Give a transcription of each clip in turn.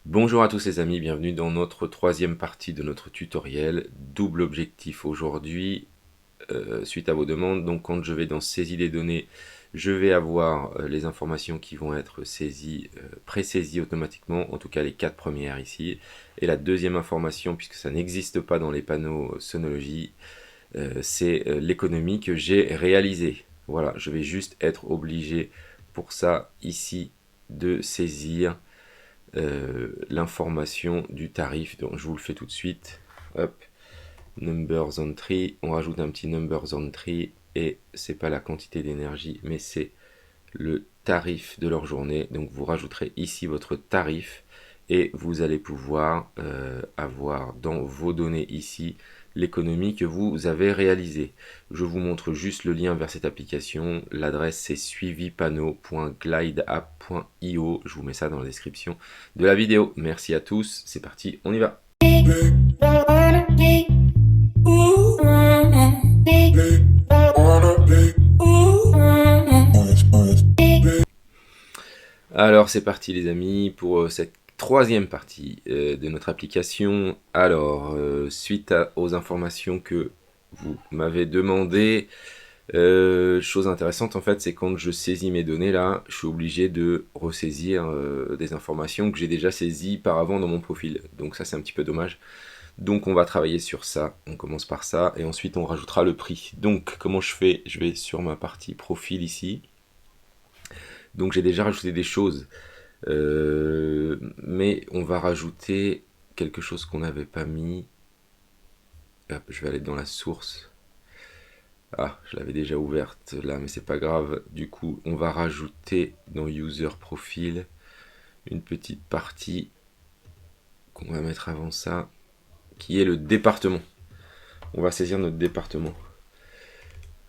Bonjour à tous les amis, bienvenue dans notre troisième partie de notre tutoriel. Double objectif aujourd'hui, suite à vos demandes. Donc quand je vais dans saisie des données, je vais avoir les informations qui vont être saisies, pré-saisies automatiquement, en tout cas les 4 premières ici. Et la deuxième information, puisque ça n'existe pas dans les panneaux Sonology, c'est l'économie que j'ai réalisée. Voilà, je vais juste être obligé pour ça ici de saisir l'information du tarif. Donc je vous le fais tout de suite. Hop, numbers entry, on rajoute un petit numbers entry et c'est pas la quantité d'énergie mais c'est le tarif de leur journée. Donc vous rajouterez ici votre tarif et vous allez pouvoir avoir dans vos données ici l'économie que vous avez réalisée. Je vous montre juste le lien vers cette application. L'adresse c'est suivipano.glideapp.io. Je vous mets ça dans la description de la vidéo. Merci à tous, c'est parti, on y va. Alors c'est parti les amis pour cette troisième partie de notre application. Alors suite aux informations que vous m'avez demandé, chose intéressante en fait, c'est quand je saisis mes données là, je suis obligé de ressaisir des informations que j'ai déjà saisies par avant dans mon profil. Donc ça c'est un petit peu dommage. Donc on va travailler sur ça, on commence par ça et ensuite on rajoutera le prix. Donc comment je fais? Je vais sur ma partie profil ici. Donc j'ai déjà rajouté des choses. Mais on va rajouter quelque chose qu'on n'avait pas mis. Hop, je vais aller dans la source. Ah, je l'avais déjà ouverte là, mais c'est pas grave. Du coup, on va rajouter dans User Profile une petite partie qu'on va mettre avant ça, qui est le département. On va saisir notre département.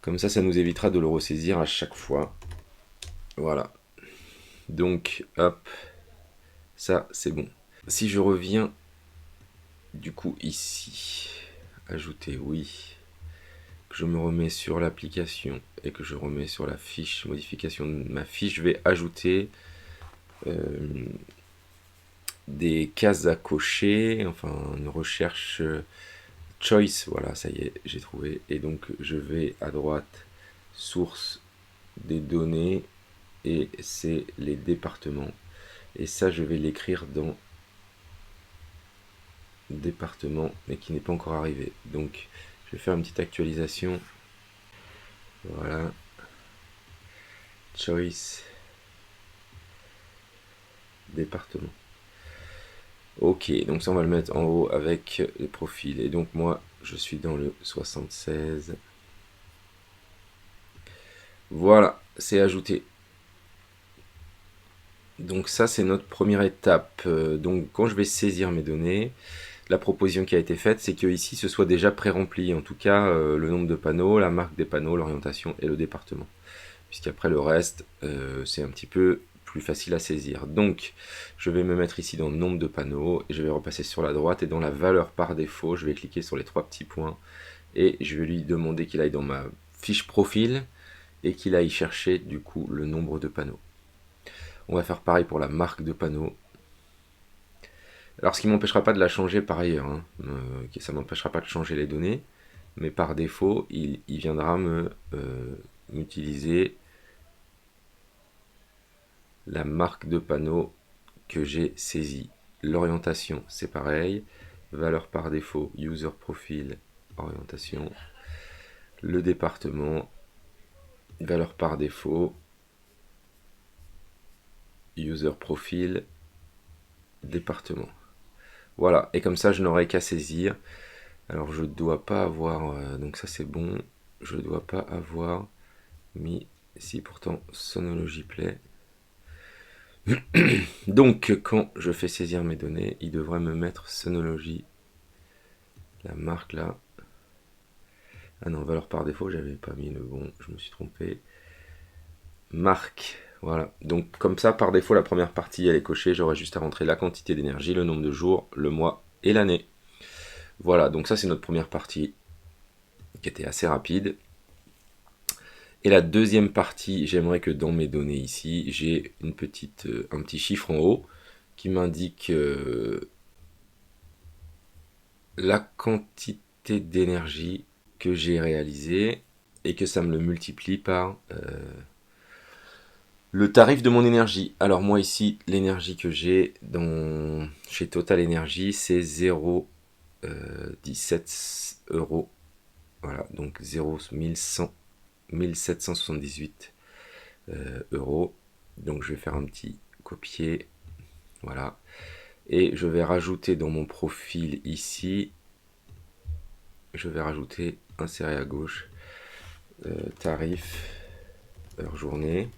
Comme ça nous évitera de le ressaisir à chaque fois. Voilà. Donc, hop, ça c'est bon. Si je reviens du coup ici, ajouter oui, que je me remets sur l'application et que je remets sur la fiche modification de ma fiche, je vais ajouter des cases à cocher, enfin une recherche choice, voilà, ça y est, j'ai trouvé. Et donc je vais à droite, source des données, et c'est les départements. Et ça, je vais l'écrire dans département, mais qui n'est pas encore arrivé. Donc je vais faire une petite actualisation. Voilà. Choice. Département. Ok, donc ça on va le mettre en haut avec les profils. Et donc moi, je suis dans le 76. Voilà, c'est ajouté. Donc ça, c'est notre première étape. Donc quand je vais saisir mes données, la proposition qui a été faite, c'est que ici, ce soit déjà pré-rempli. En tout cas, le nombre de panneaux, la marque des panneaux, l'orientation et le département. Puisqu'après le reste, c'est un petit peu plus facile à saisir. Donc, je vais me mettre ici dans le nombre de panneaux, et je vais repasser sur la droite, et dans la valeur par défaut, je vais cliquer sur les 3 petits points, et je vais lui demander qu'il aille dans ma fiche profil, et qu'il aille chercher du coup le nombre de panneaux. On va faire pareil pour la marque de panneau. Alors ce qui ne m'empêchera pas de la changer par ailleurs, hein. Ça ne m'empêchera pas de changer les données, mais par défaut, il viendra m'utiliser la marque de panneau que j'ai saisi. L'orientation, c'est pareil. Valeur par défaut, user profile, orientation. Le département, valeur par défaut, user profile, département. Voilà, et comme ça, je n'aurai qu'à saisir. Alors, je ne dois pas avoir... donc ça, c'est bon. Je ne dois pas avoir mis... Si, pourtant, Sonology Play. Donc, quand je fais saisir mes données, il devrait me mettre Sonology. La marque là. Ah non, valeur par défaut, j'avais pas mis le bon, je me suis trompé. Marque, voilà. Donc comme ça, par défaut, la première partie, elle est cochée. J'aurai juste à rentrer la quantité d'énergie, le nombre de jours, le mois et l'année. Voilà, donc ça c'est notre première partie qui était assez rapide. Et la deuxième partie, j'aimerais que dans mes données ici, j'ai un petit chiffre en haut qui m'indique la quantité d'énergie que j'ai réalisée et que ça me le multiplie par le tarif de mon énergie. Alors moi ici, l'énergie que j'ai chez Total Energy, c'est 0,17 euros. Voilà, donc 1778 euros. Donc je vais faire un petit copier. Voilà. Et je vais rajouter dans mon profil ici, je vais rajouter, insérer à gauche, tarif, heure journée.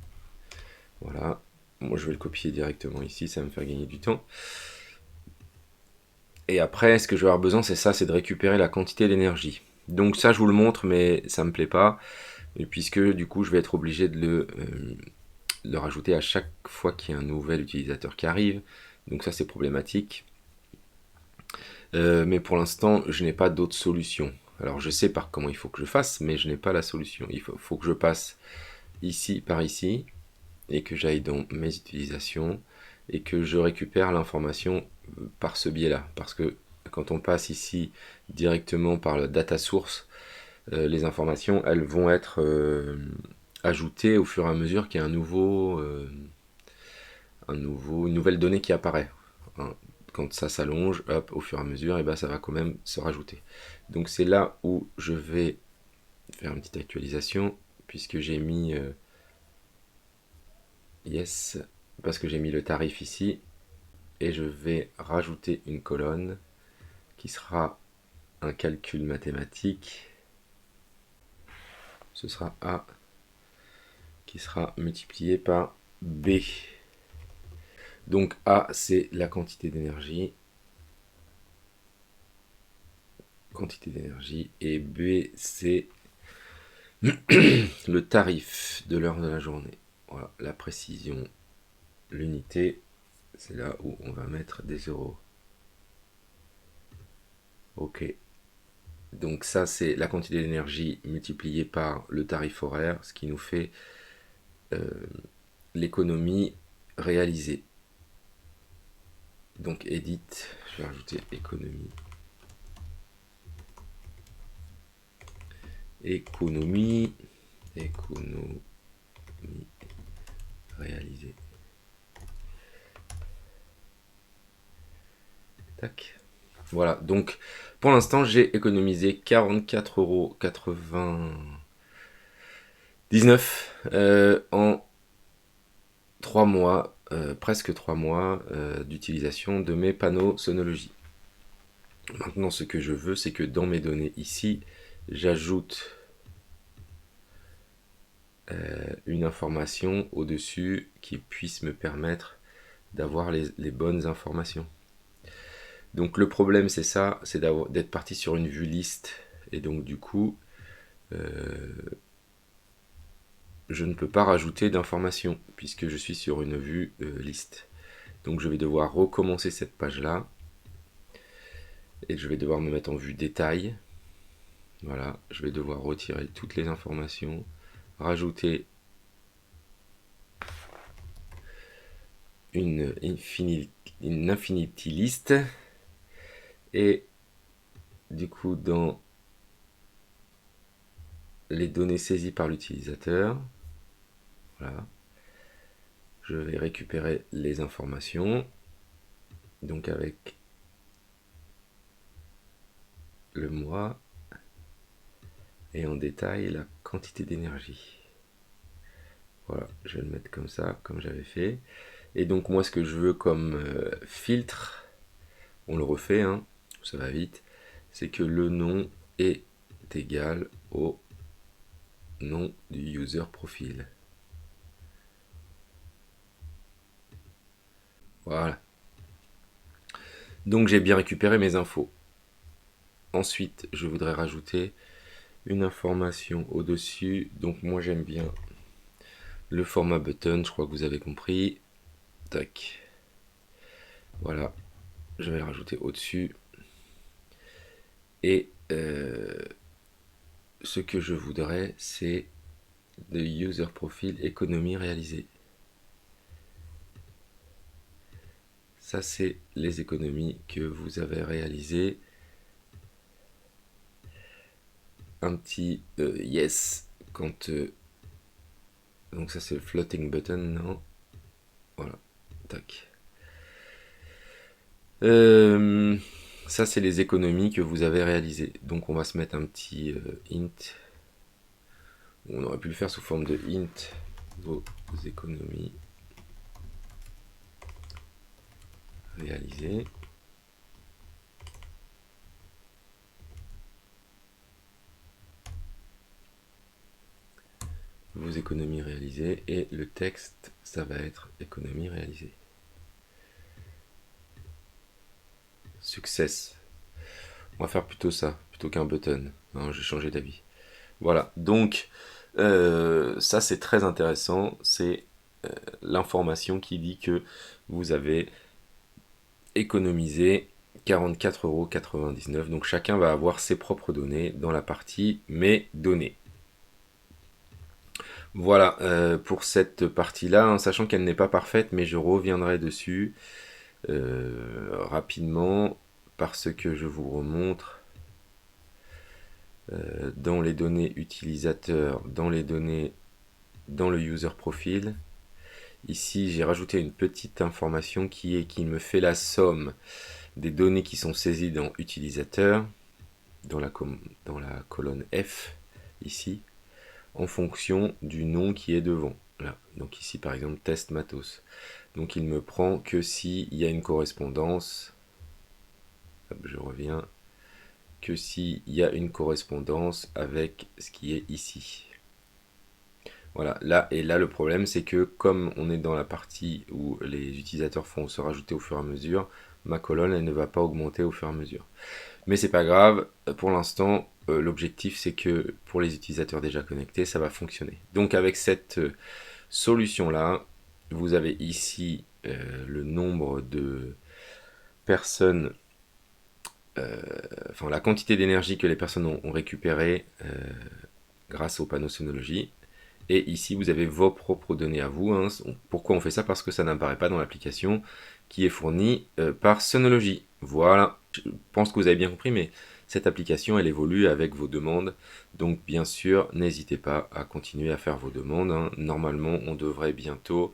Voilà. Moi je vais le copier directement ici, ça va me faire gagner du temps. Et après, ce que je vais avoir besoin, c'est ça, c'est de récupérer la quantité d'énergie. Donc ça, je vous le montre, mais ça me plaît pas, et puisque du coup, je vais être obligé de le rajouter à chaque fois qu'il y a un nouvel utilisateur qui arrive. Donc ça, c'est problématique. Mais pour l'instant, je n'ai pas d'autre solution. Alors je sais par comment il faut que je fasse, mais je n'ai pas la solution. Il faut que je passe ici par ici, et que j'aille dans mes utilisations, et que je récupère l'information par ce biais-là. Parce que quand on passe ici directement par la data source, les informations, elles vont être ajoutées au fur et à mesure qu'il y a une nouvelle donnée qui apparaît. Hein. Quand ça s'allonge, hop, au fur et à mesure, et ben, ça va quand même se rajouter. Donc c'est là où je vais faire une petite actualisation, puisque j'ai mis yes, parce que j'ai mis le tarif ici, et je vais rajouter une colonne qui sera un calcul mathématique. Ce sera A qui sera multiplié par B. Donc A, c'est la quantité d'énergie. Et B, c'est le tarif de l'heure de la journée. Voilà, la précision, l'unité, c'est là où on va mettre des euros. Ok. Donc ça, c'est la quantité d'énergie multipliée par le tarif horaire, ce qui nous fait l'économie réalisée. Donc edit, je vais rajouter économie. Économie réalisée. Tac. Voilà, donc pour l'instant j'ai économisé 44,99 € en 3 mois, presque 3 mois d'utilisation de mes panneaux Sonologie. Maintenant ce que je veux, c'est que dans mes données ici, j'ajoute une information au-dessus qui puisse me permettre d'avoir les bonnes informations. Donc le problème c'est ça, c'est d'être parti sur une vue liste, et donc du coup je ne peux pas rajouter d'informations puisque je suis sur une vue liste. Donc je vais devoir recommencer cette page là, et je vais devoir me mettre en vue détail. Voilà, je vais devoir retirer toutes les informations, rajouter une infinity list, et du coup dans les données saisies par l'utilisateur, voilà, je vais récupérer les informations, donc avec le mois, et en détail la quantité d'énergie. Voilà, je vais le mettre comme ça, comme j'avais fait. Et donc moi ce que je veux comme filtre, on le refait, hein, ça va vite, c'est que le nom est égal au nom du user profil. Voilà. Donc j'ai bien récupéré mes infos. Ensuite, je voudrais rajouter une information au-dessus. Donc moi j'aime bien le format button, je crois que vous avez compris. Tac. Voilà. Je vais le rajouter au-dessus. Et ce que je voudrais, c'est de user profile économie réalisée. ça c'est les économies que vous avez réalisées. Un petit yes quand... donc ça c'est le floating button, non? Voilà, tac. Ça c'est les économies que vous avez réalisées. Donc on va se mettre un petit int. On aurait pu le faire sous forme de int, vos économies réalisées. Vos économies réalisées, et le texte, ça va être économies réalisées. Success. On va faire plutôt ça, plutôt qu'un button. Non, j'ai changé d'avis. Voilà, donc ça c'est très intéressant, c'est l'information qui dit que vous avez économisé 44,99 €. Donc chacun va avoir ses propres données dans la partie mes données. Voilà pour cette partie-là, hein, sachant qu'elle n'est pas parfaite, mais je reviendrai dessus rapidement parce que je vous remontre dans les données utilisateurs, dans les données, dans le user profile. Ici, j'ai rajouté une petite information qui me fait la somme des données qui sont saisies dans utilisateur, dans la colonne F, ici, en fonction du nom qui est devant. Là. Donc ici, par exemple, test matos. Donc il me prend que s'il y a une correspondance, hop, je reviens, que s'il y a une correspondance avec ce qui est ici. Voilà, là, et là le problème c'est que comme on est dans la partie où les utilisateurs font se rajouter au fur et à mesure, ma colonne elle ne va pas augmenter au fur et à mesure. Mais c'est pas grave, pour l'instant l'objectif c'est que pour les utilisateurs déjà connectés ça va fonctionner. Donc avec cette solution là, vous avez ici le nombre de personnes, enfin la quantité d'énergie que les personnes ont récupéré grâce au panneau Synology. Et ici, vous avez vos propres données à vous. Hein. Pourquoi on fait ça? Parce que ça n'apparaît pas dans l'application qui est fournie par Synology. Voilà, je pense que vous avez bien compris, mais cette application, elle évolue avec vos demandes. Donc, bien sûr, n'hésitez pas à continuer à faire vos demandes. Hein. Normalement, on devrait bientôt,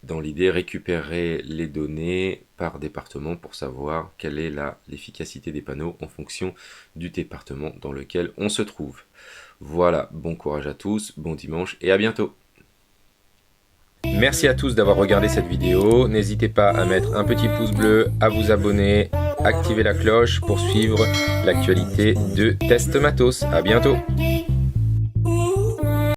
dans l'idée, récupérer les données par département pour savoir quelle est l'efficacité des panneaux en fonction du département dans lequel on se trouve. Voilà, bon courage à tous, bon dimanche et à bientôt. Merci à tous d'avoir regardé cette vidéo. N'hésitez pas à mettre un petit pouce bleu, à vous abonner, activer la cloche pour suivre l'actualité de Test Matos. À bientôt.